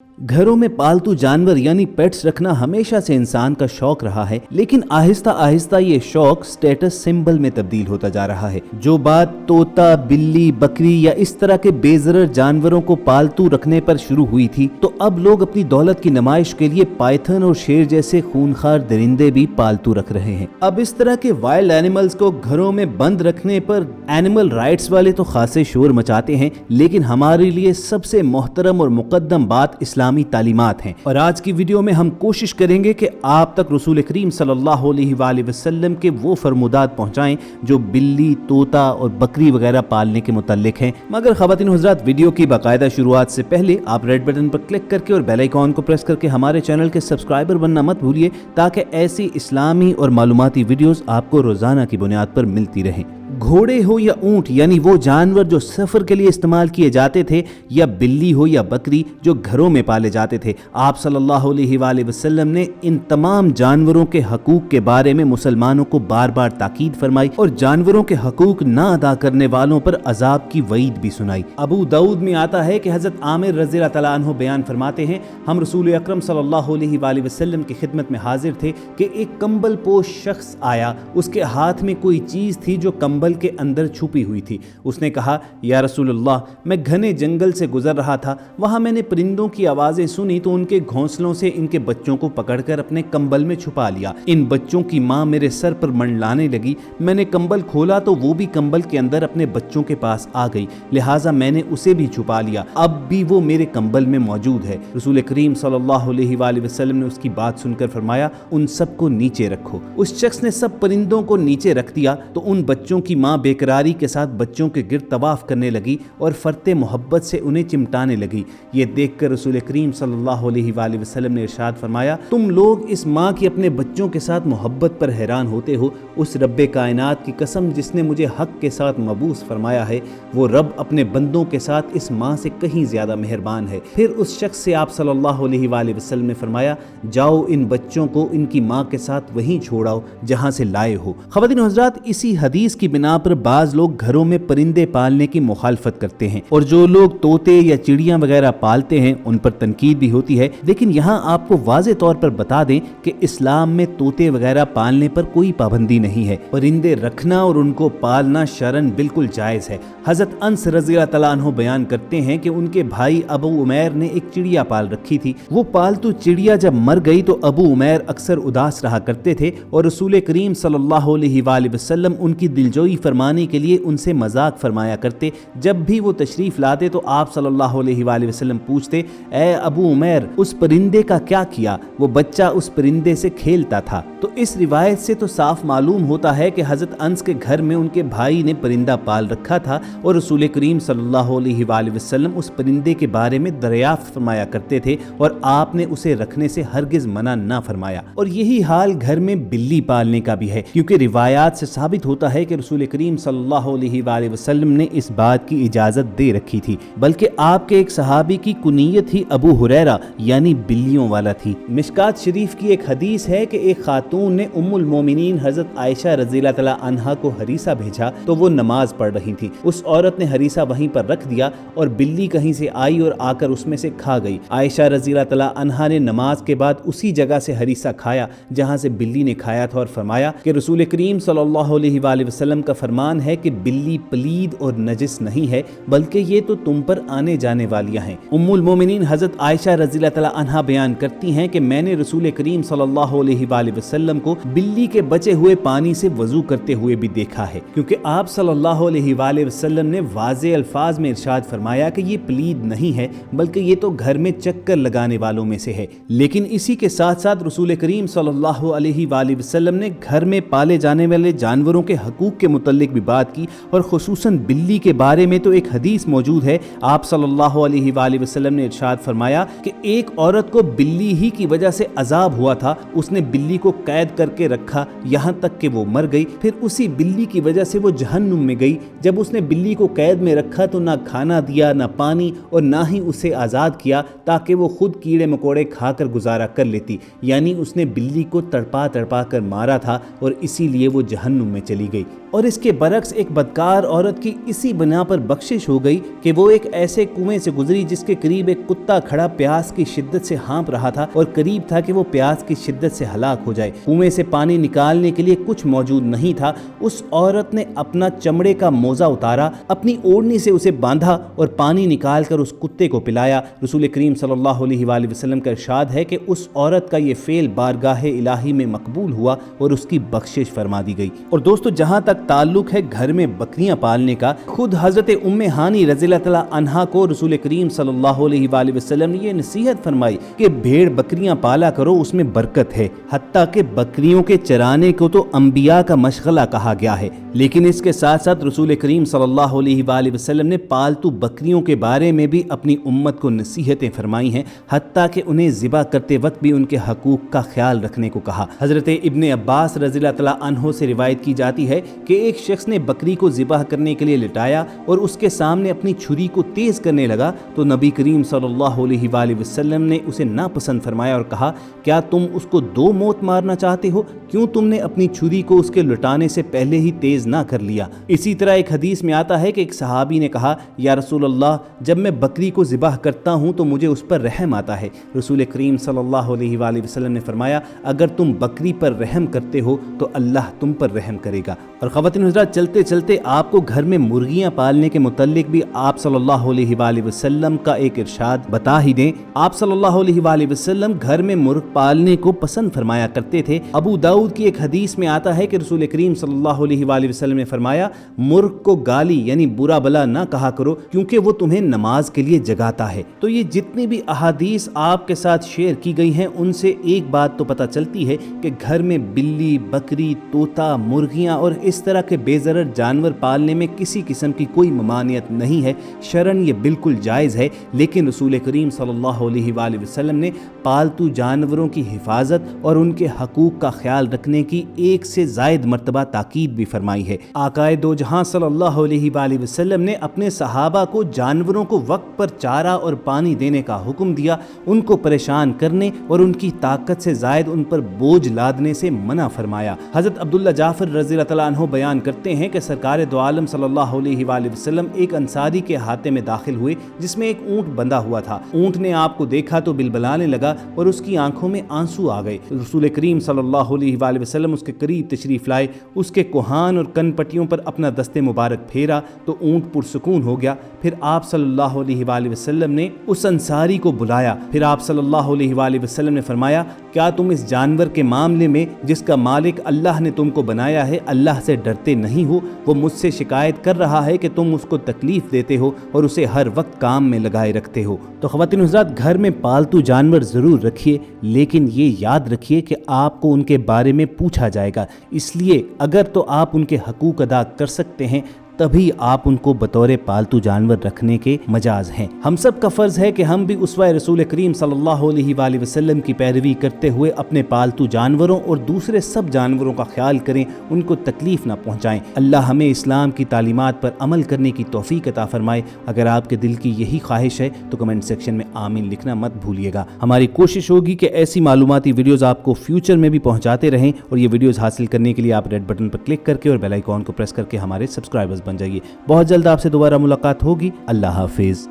घरों में पालतू जानवर यानी पेट्स रखना हमेशा से इंसान का शौक रहा है, लेकिन आहिस्ता आहिस्ता ये शौक स्टेटस सिंबल में तब्दील होता जा रहा है। जो बात तोता, बिल्ली, बकरी या इस तरह के बेज़रर जानवरों को पालतू रखने पर शुरू हुई थी, तो अब लोग अपनी दौलत की नुमाइश के लिए पाइथन और शेर जैसे खूनखार दरिंदे भी पालतू रख रहे हैं। अब इस तरह के वाइल्ड एनिमल्स को घरों में बंद रखने पर एनिमल राइट्स वाले तो खासे शोर मचाते हैं, लेकिन हमारे लिए सबसे मोहतरम और मुकद्दम बात इस्लामी तालीमात हैं। और आज की वीडियो में हम कोशिश करेंगे कि आप तक रसूल करीम सल्लल्लाहु अलैहि वसल्लम के वो फरमुदात पहुंचाएं जो बिल्ली, तोता और बकरी वगैरह पालने के मुताल्लिक हैं। मगर ख़वातीन हज़रात, वीडियो की बाकायदा शुरुआत से पहले आप रेड बटन पर क्लिक करके और बेल आइकॉन को प्रेस करके हमारे चैनल के सब्सक्राइबर बनना मत भूलिए, ताकि ऐसी इस्लामी और मालूमाती वीडियोस आपको रोजाना की बुनियाद पर मिलती रहें। घोड़े हो या ऊंट यानी वो जानवर जो सफर के लिए इस्तेमाल किए जाते थे, या बिल्ली हो या बकरी जो घरों में पाले जाते थे, आप सल्लल्लाहु अलैहि वसल्लम ने इन तमाम जानवरों के हकूक के बारे में मुसलमानों को बार बार ताकीद फरमाई और जानवरों के हकूक ना अदा करने वालों पर अजाब की वईद भी सुनाई। अबू दाऊद में आता है कि हजरत आमिर रज़ियल्लाहु तआला अन्हु बयान फरमाते हैं, हम रसूल अकरम सल्लल्लाहु अलैहि वसल्लम की खिदमत में हाजिर थे कि एक कंबल पोश शख्स आया। उसके हाथ में कोई चीज थी जो कंबल के अंदर छुपी हुई थी। उसने कहा, या रसूलुल्लाह, मैं घने जंगल से गुजर रहा था, वहां मैंने परिंदों की आवाजें सुनी तो उनके घोंसलों से इनके बच्चों को पकड़कर अपने कंबल में छुपा लिया। इन बच्चों की माँ मेरे सर पर मंडलाने लगी। मैंने कंबल खोला तो वो भी कंबल के अंदर अपने बच्चों के पास आ गई, लिहाजा मैंने उसे भी छुपा लिया। अब भी वो मेरे कंबल में मौजूद है। रसूल करीम सल्लल्लाहु अलैहि वसल्लम ने उसकी बात सुनकर फरमाया, उन सबको नीचे रखो। उस शख्स ने सब परिंदों को नीचे रख दिया तो उन बच्चों की माँ बेकरारी के साथ बच्चों के गिर्द तवाफ करने लगी और फरते मोहब्बत से उन्हें चिमटाने लगी। ये देखकर रसूल करीम सल्लल्लाहु अलैहि वसल्लम ने इरशाद फरमाया, तुम लोग इस माँ की अपने बच्चों के साथ मोहब्बत पर हैरान होते हो। उस रब्बे कायनात की कसम जिसने मुझे हक के साथ मबूस फरमाया है, वो रब अपने बंदों के साथ इस माँ से कहीं ज्यादा मेहरबान है। फिर उस शख्स से आप सल्लल्लाहु अलैहि वसल्लम ने फरमाया, जाओ इन बच्चों को इनकी माँ के साथ वहीं छोड़ाओ जहाँ से लाए हो। ख़वातीन हज़रात, इसी हदीस की बिना पर बाज लोग घरों में परिंदे पालने की मुखालफत करते हैं और जो लोग तोते या चिड़ियां वगैरह पालते हैं उन पर तनकीद भी होती है। लेकिन यहाँ आपको वाज़े तौर पर बता दें कि इस्लाम में तोते वगैरह पालने पर कोई पाबंदी नहीं है। परिंदे रखना और उनको पालना शरन बिल्कुल जायज़ है। हज़रत अनस रज़ियल्लाहु तआला अन्हु बयान करते हैं कि उनके भाई अबू उमैर ने एक चिड़िया पाल रखी थी। वो पालतू चिड़िया जब मर गई तो अबू उमैर अक्सर उदास रहा करते थे और रसूल करीम सल्लल्लाहु अलैहि वसल्लम उनकी दिलजोई फरमाने के लिए उनसे मजाक फरमाया करते। जब भी वो तशरीफ लाते तो आप सल्लल्लाहु अलैहि वसल्लम पूछते, ए अबू उमैर, उस परिंदे का क्या किया? वो बच्चा उस परिंदे से खेलता था। तो इस रिवायत से तो साफ मालूम होता है कि हजरत अंस के घर में उनके भाई ने परिंदा पाल रखा था और रसूल करीम सल्लल्लाहु अलैहि वसल्लम उस परिंदे के बारे में दरियाफ्त फरमाया करते थे और आपने उसे रखने से हरगिज मना ना फरमाया। और यही हाल घर में बिल्ली पालने का भी है, क्योंकि रिवायात से साबित होता है कि रसूल करीम सल्लल्लाहु अलैहि वसल्लम ने इस बात की इजाजत दे रखी थी। बल्कि आपके एक सहाबी की कुनियत ही अबू हुरैरा यानी बिल्लियों वाला थी। मिशकात शरीफ की एक हदीस है कि एक खातून ने उम्मुल मोमिनीन हजरत आयशा रज़ियल्लाहु तआला अन्हा को हरीसा भेजा तो वो नमाज पढ़ रही थी। उस औरत ने हरीसा वहीं पर रख दिया और बिल्ली कहीं से आई और आकर उसमें से खा गई। आयशा रज़ियल्लाहु तआला अन्हा ने नमाज के बाद उसी जगह से हरीसा खाया जहां से बिल्ली ने खाया था और फरमाया कि रसूल करीम सल्लल्लाहु अलैहि वसल्लम का फरमान है कि बिल्ली पलीद और नजिस नहीं है, बल्कि ये तो तुम पर आने जाने वालियां हैं। उम्मुल मोमिनीन हजरत आयशा रज़ियल्लाहु तआला अन्हा बयान करती हैं कि मैंने रसूल करीम सल्लल्लाहु अलैहि वसल्लम को बिल्ली के बचे हुए पानी से वजू करते हुए भी देखा है, क्योंकि आप सल्लल्लाहु अलैहि वसल्लम ने वाज़े अल्फाज में इरशाद फरमाया कि ये पलीद नहीं है, बल्कि ये तो घर में चक्कर लगाने वालों में से है। लेकिन इसी के साथ साथ रसूल करीम सल्लल्लाहु अलैहि वसल्लम ने घर में पाले जाने वाले जानवरों के हकूक के मुतल्लिक भी बात की और खुसूसन बिल्ली के बारे में तो एक हदीस मौजूद है। आप सल्लल्लाहु अलैहि वसल्लम ने इरशाद फरमाया कि एक औरत को बिल्ली ही की वजह से अजाब हुआ था। उसने बिल्ली को قید کرके रखा यहाँ तक कि वो मर गई। फिर उसी बिल्ली की वजह से वो जहन्नुम में गई। जब उसने बिल्ली को कैद में रखा तो ना खाना दिया, ना पानी, और ना ही उसे आज़ाद किया ताकि वो खुद कीड़े मकोड़े खाकर गुजारा कर लेती। यानी उसने बिल्ली को तड़पा तड़पा कर मारा था और इसीलिए वो जहन्नुम में चली गई। और इसके बरक्स एक बदकार औरत की इसी बना पर बख्शिश हो गई कि वो एक ऐसे कुएं से गुजरी जिसके करीब एक कुत्ता खड़ा प्यास की शिद्दत से हाँप रहा था और करीब था कि वो प्यास की शिद्दत से हलाक हो जाए। कुएं से पानी निकालने के लिए कुछ मौजूद नहीं था। उस औरत ने अपना चमड़े का मोजा उतारा, अपनी ओढ़नी से उसे बांधा और पानी निकाल कर उस कुत्ते को पिलाया। रसूल करीम सल्लल्लाहु अलैहि वसल्लम का इरशाद है कि उस औरत का ये फेल बारगाह इलाही में मकबूल हुआ और उसकी बख्शिश फरमा दी गई। और दोस्तों, जहाँ तक ताल्लुक है घर में बकरियां पालने का, खुद हजरत उम्मे हानी रज़ियल्लाहु तआला अन्हा को रसूल करीम सल्लल्लाहु अलैहि वसल्लम ने ये नसीहत फरमाई कि भेड़ बकरियां पाला करो, उसमें बरकत है। हत्ता कि बकरियों के चराने को तो अंबिया का मशगला कहा गया है, लेकिन इसके साथ साथ रसूल करीम सल्लल्लाहु अलैहि वसल्लम ने पालतू बकरियों के बारे में भी अपनी उम्मत को नसीहतें फरमाई हैं। हत्ता कि उन्हें ज़िबा करते वक्त भी उनके हकूक़ का ख्याल रखने को कहा। हजरत इब्ने अब्बास रज़ियल्लाहु तआला अन्हु से रिवायत की जाती है कि एक शख्स ने बकरी को ज़िबह करने के लिए लिटाया और उसके सामने अपनी छुरी को तेज करने लगा तो नबी करीम सल्लल्लाहु अलैहि वसल्लम ने उसे नापसंद फरमाया और कहा, क्या तुम उसको दो मौत मारना चाहते हो? क्यों तुमने अपनी छुरी को उसके लुटाने से पहले ही तेज ना कर लिया? इसी तरह एक हदीस में आता है कि एक सहाबी ने कहा, या रसूल अल्लाह, जब मैं बकरी को ज़िबह करता हूँ तो मुझे उस पर रहम आता है। रसूल करीम सल्लल्लाहु अलैहि वसल्लम ने फरमाया, अगर तुम बकरी पर रहम करते हो तो अल्लाह तुम पर रहम करेगा। और ख़वातीन हज़रात, चलते चलते आपको घर में मुर्गियां पालने के मुतल्लिक भी आप सल्लल्लाहु अलैहि वसल्लम का एक इरशाद बता ही दें। आप सल्लल्लाहु अलैहि वसल्लम घर में मुर्ग पालने को पसंद फरमाया करते थे। अबू दाऊद की एक हदीस में आता है कि रसूल करीम सल्लल्लाहु अलैहि वसल्लम ने फरमाया, मुर्ग को गाली यानी बुरा भला ना कहा करो क्योंकि वो तुम्हें नमाज के लिए जगाता है। तो ये जितनी भी अहादीस आपके साथ शेयर की गई हैं उनसे एक बात तो पता चलती है कि घर में बिल्ली, बकरी, तोता, मुर्गियां और इस तरह के बेज़रर जानवर पालने में किसी किस्म की कोई ममानियत नहीं है। शरन ये बिल्कुल जायज़ है, लेकिन रसूल करीम सल्लल्लाहु अलैहि वसल्लम ने पालतू जानवरों की हिफाजत और उनके हकूक़ का ख्याल रखने की एक से ज़ायद मरतबा ताकीद भी फरमाई है। आकाए दो जहां सल्लल्लाहु अलैहि वसल्लम ने अपने सहाबा को जानवरों को वक्त पर चारा और पानी देने का हुक्म दिया, उनको परेशान करने और उनकी ताकत से ज़ायद उन पर बोझ लादने से मना फरमाया। हज़रत अब्दुल्ला जाफ़र रज़ियल्लाहु तआला अन्हु बयान करते हैं कि सरकार दो आलम सल्लल्लाहु अलैहि वसल्लम एक अंसारी के हाथे में दाखिल हुए जिसमें एक ऊँट बंधा हुआ था। ऊँट ने आपको देखा तो बिलबलाने लगा और उसकी आंखों में आंसू आ गए। रसूल करीम सल्लल्लाहु अलैहि वसल्लम उसके करीब तशरीफ़ लाए, उसके कोहान और कन पट्टियों पर अपना दस्ते मुबारक फेरा तो ऊँट पुरसुकून हो गया। फिर आप सल्लल्लाहु अलैहि वसल्लम ने उस अंसारी को बुलाया। फिर आप सल्लल्लाहु अलैहि वसल्लम ने फरमाया, क्या तुम इस जानवर के मामले में जिसका मालिक अल्लाह ने तुमको बनाया है अल्लाह से डरते नहीं हो? वो मुझसे शिकायत कर रहा है कि तुम उसको तकलीफ देते हो और उसे हर वक्त काम में लगाए रखते हो। तो ख़वातीन हज़रात, घर में पालतू जानवर ज़रूर रखिए, लेकिन ये याद रखिए कि आपको उनके बारे में पूछा जाएगा। इसलिए अगर तो आप उनके हकूक़ अदा कर सकते हैं तभी आप उनको बतौर पालतू जानवर रखने के मजाज हैं। हम सब का फ़र्ज़ है कि हम भी उसवा रसूल करीम सल्लल्लाहु अलैहि वसल्लम की पैरवी करते हुए अपने पालतू जानवरों और दूसरे सब जानवरों का ख्याल करें, उनको तकलीफ़ ना पहुँचाएँ। अल्लाह हमें इस्लाम की तालीमात पर अमल करने की तौफ़ीक अता फ़रमाए। अगर आपके दिल की यही ख्वाहिश है तो कमेंट सेक्शन में आमीन लिखना मत भूलिएगा। हमारी कोशिश होगी कि ऐसी मालूमाती वीडियोज़ आपको फ्यूचर में भी पहुँचाते रहें, और ये वीडियोज़ हासिल करने के लिए आप रेड बटन पर क्लिक करके और बेल आइकॉन को प्रेस करके हमारे सब्सक्राइबर्स बन जाइए। बहुत जल्द आपसे दोबारा मुलाकात होगी। अल्लाह हाफिज़।